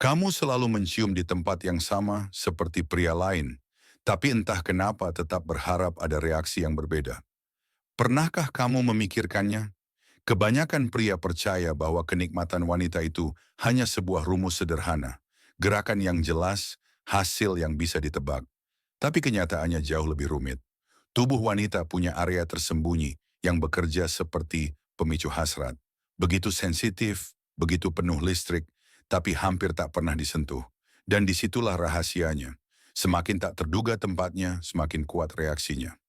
Kamu selalu mencium di tempat yang sama seperti pria lain, tapi entah kenapa tetap berharap ada reaksi yang berbeda. Pernahkah kamu memikirkannya? Kebanyakan pria percaya bahwa kenikmatan wanita itu hanya sebuah rumus sederhana, gerakan yang jelas, hasil yang bisa ditebak. Tapi kenyataannya jauh lebih rumit. Tubuh wanita punya area tersembunyi yang bekerja seperti pemicu hasrat. Begitu sensitif, begitu penuh listrik, tapi hampir tak pernah disentuh. Dan disitulah rahasianya. Semakin tak terduga tempatnya, semakin kuat reaksinya.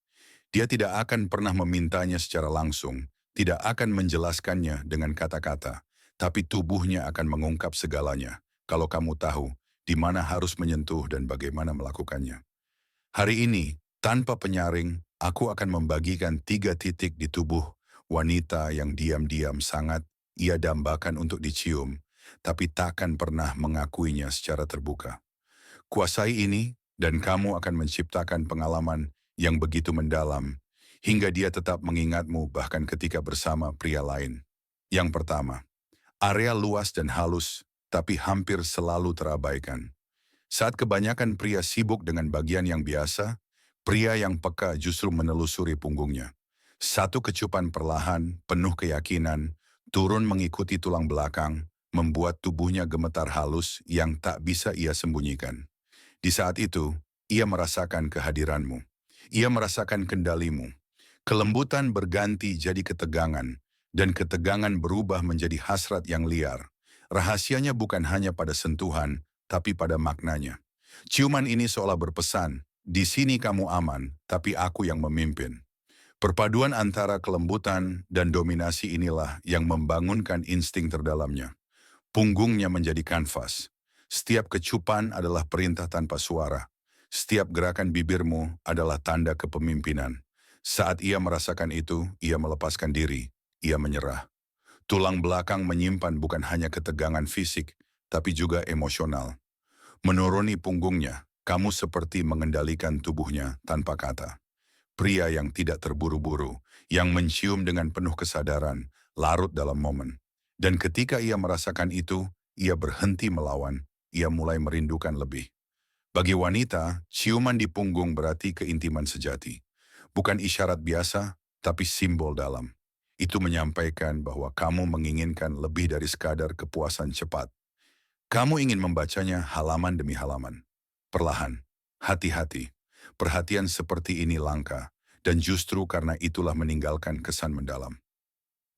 Dia tidak akan pernah memintanya secara langsung, tidak akan menjelaskannya dengan kata-kata, tapi tubuhnya akan mengungkap segalanya. Kalau kamu tahu di mana harus menyentuh dan bagaimana melakukannya. Hari ini, tanpa penyaring, aku akan membagikan 3 titik di tubuh wanita yang diam-diam sangat ia dambakan untuk dicium, tapi takkan pernah mengakuinya secara terbuka. Kuasai ini, dan kamu akan menciptakan pengalaman yang begitu mendalam, hingga dia tetap mengingatmu bahkan ketika bersama pria lain. Yang pertama, area luas dan halus, tapi hampir selalu terabaikan. Saat kebanyakan pria sibuk dengan bagian yang biasa, pria yang peka justru menelusuri punggungnya. Satu kecupan perlahan, penuh keyakinan, turun mengikuti tulang belakang, membuat tubuhnya gemetar halus yang tak bisa ia sembunyikan. Di saat itu, ia merasakan kehadiranmu. Ia merasakan kendalimu. Kelembutan berganti jadi ketegangan, dan ketegangan berubah menjadi hasrat yang liar. Rahasianya bukan hanya pada sentuhan, tapi pada maknanya. Ciuman ini seolah berpesan, di sini kamu aman, tapi aku yang memimpin. Perpaduan antara kelembutan dan dominasi inilah yang membangunkan insting terdalamnya. Punggungnya menjadi kanvas. Setiap kecupan adalah perintah tanpa suara. Setiap gerakan bibirmu adalah tanda kepemimpinan. Saat ia merasakan itu, ia melepaskan diri. Ia menyerah. Tulang belakang menyimpan bukan hanya ketegangan fisik, tapi juga emosional. Menuruni punggungnya, kamu seperti mengendalikan tubuhnya tanpa kata. Pria yang tidak terburu-buru, yang mencium dengan penuh kesadaran, larut dalam momen. Dan ketika ia merasakan itu, ia berhenti melawan, ia mulai merindukan lebih. Bagi wanita, ciuman di punggung berarti keintiman sejati. Bukan isyarat biasa, tapi simbol dalam. Itu menyampaikan bahwa kamu menginginkan lebih dari sekadar kepuasan cepat. Kamu ingin membacanya halaman demi halaman. Perlahan, hati-hati. Perhatian seperti ini langka, dan justru karena itulah meninggalkan kesan mendalam.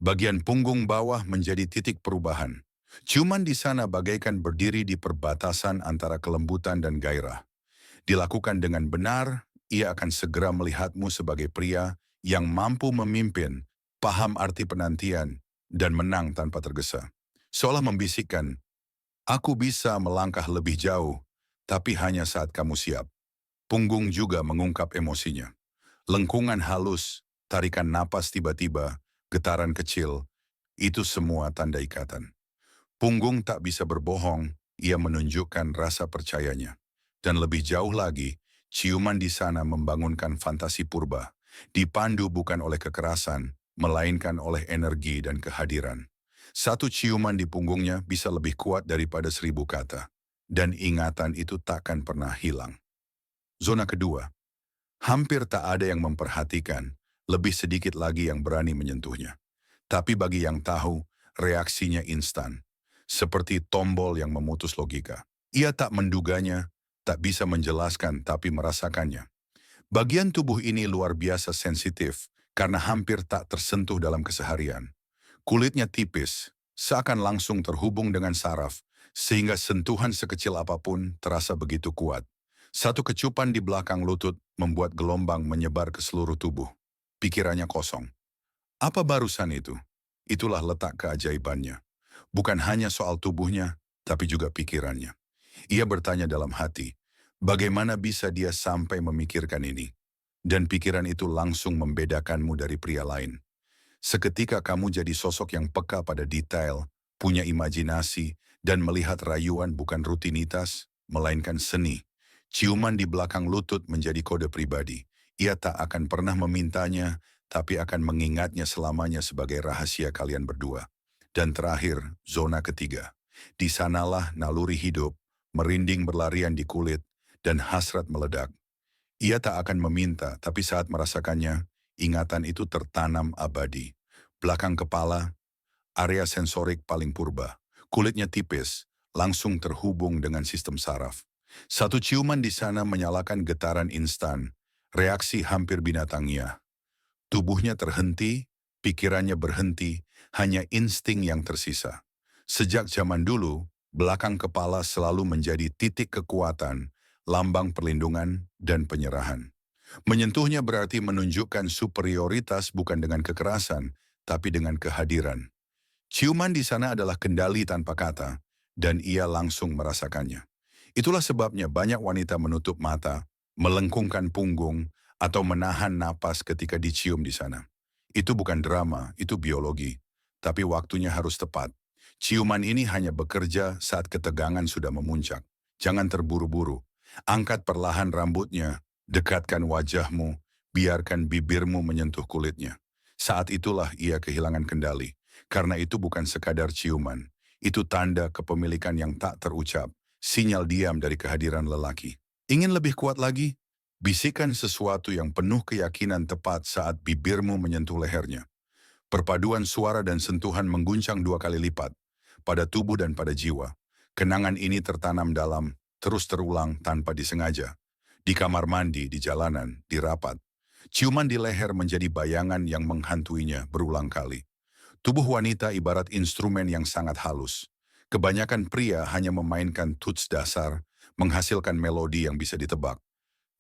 Bagian punggung bawah menjadi titik perubahan. Ciuman di sana bagaikan berdiri di perbatasan antara kelembutan dan gairah. Dilakukan dengan benar, ia akan segera melihatmu sebagai pria yang mampu memimpin, paham arti penantian, dan menang tanpa tergesa. Seolah membisikkan, aku bisa melangkah lebih jauh, tapi hanya saat kamu siap. Punggung juga mengungkap emosinya. Lengkungan halus, tarikan napas tiba-tiba, getaran kecil, itu semua tanda ikatan. Punggung tak bisa berbohong, ia menunjukkan rasa percayanya. Dan lebih jauh lagi, ciuman di sana membangunkan fantasi purba, dipandu bukan oleh kekerasan, melainkan oleh energi dan kehadiran. Satu ciuman di punggungnya bisa lebih kuat daripada 1000 kata, dan ingatan itu takkan pernah hilang. Zona kedua, hampir tak ada yang memperhatikan, lebih sedikit lagi yang berani menyentuhnya. Tapi bagi yang tahu, reaksinya instan. Seperti tombol yang memutus logika. Ia tak menduganya, tak bisa menjelaskan tapi merasakannya. Bagian tubuh ini luar biasa sensitif karena hampir tak tersentuh dalam keseharian. Kulitnya tipis, seakan langsung terhubung dengan saraf, sehingga sentuhan sekecil apapun terasa begitu kuat. Satu kecupan di belakang lutut membuat gelombang menyebar ke seluruh tubuh. Pikirannya kosong. Apa barusan itu? Itulah letak keajaibannya. Bukan hanya soal tubuhnya, tapi juga pikirannya. Ia bertanya dalam hati, bagaimana bisa dia sampai memikirkan ini? Dan pikiran itu langsung membedakanmu dari pria lain. Seketika kamu jadi sosok yang peka pada detail, punya imajinasi, dan melihat rayuan bukan rutinitas, melainkan seni. Ciuman di belakang lutut menjadi kode pribadi. Ia tak akan pernah memintanya, tapi akan mengingatnya selamanya sebagai rahasia kalian berdua. Dan terakhir, zona ketiga. Di sanalah naluri hidup, merinding berlarian di kulit, dan hasrat meledak. Ia tak akan meminta, tapi saat merasakannya, ingatan itu tertanam abadi. Belakang kepala, area sensorik paling purba. Kulitnya tipis, langsung terhubung dengan sistem saraf. Satu ciuman di sana menyalakan getaran instan, reaksi hampir binatangia. Tubuhnya terhenti, pikirannya berhenti, hanya insting yang tersisa. Sejak zaman dulu, belakang kepala selalu menjadi titik kekuatan, lambang perlindungan, dan penyerahan. Menyentuhnya berarti menunjukkan superioritas bukan dengan kekerasan, tapi dengan kehadiran. Ciuman di sana adalah kendali tanpa kata, dan ia langsung merasakannya. Itulah sebabnya banyak wanita menutup mata, melengkungkan punggung, atau menahan napas ketika dicium di sana. Itu bukan drama, itu biologi. Tapi waktunya harus tepat. Ciuman ini hanya bekerja saat ketegangan sudah memuncak. Jangan terburu-buru. Angkat perlahan rambutnya, dekatkan wajahmu, biarkan bibirmu menyentuh kulitnya. Saat itulah ia kehilangan kendali. Karena itu bukan sekadar ciuman. Itu tanda kepemilikan yang tak terucap. Sinyal diam dari kehadiran lelaki. Ingin lebih kuat lagi? Bisikan sesuatu yang penuh keyakinan tepat saat bibirmu menyentuh lehernya. Perpaduan suara dan sentuhan mengguncang 2 kali lipat. Pada tubuh dan pada jiwa. Kenangan ini tertanam dalam, terus terulang tanpa disengaja. Di kamar mandi, di jalanan, di rapat. Ciuman di leher menjadi bayangan yang menghantuinya berulang kali. Tubuh wanita ibarat instrumen yang sangat halus. Kebanyakan pria hanya memainkan tuts dasar, menghasilkan melodi yang bisa ditebak.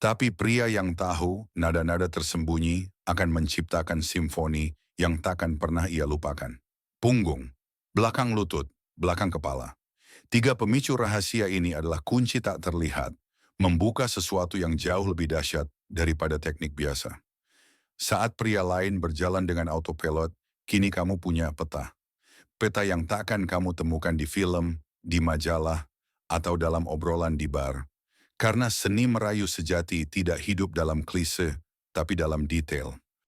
Tapi pria yang tahu nada-nada tersembunyi akan menciptakan simfoni yang takkan pernah ia lupakan. Punggung, belakang lutut, belakang kepala. 3 pemicu rahasia ini adalah kunci tak terlihat, membuka sesuatu yang jauh lebih dahsyat daripada teknik biasa. Saat pria lain berjalan dengan autopilot, kini kamu punya peta. Peta yang takkan kamu temukan di film, di majalah, atau dalam obrolan di bar. Karena seni merayu sejati tidak hidup dalam klise, tapi dalam detail.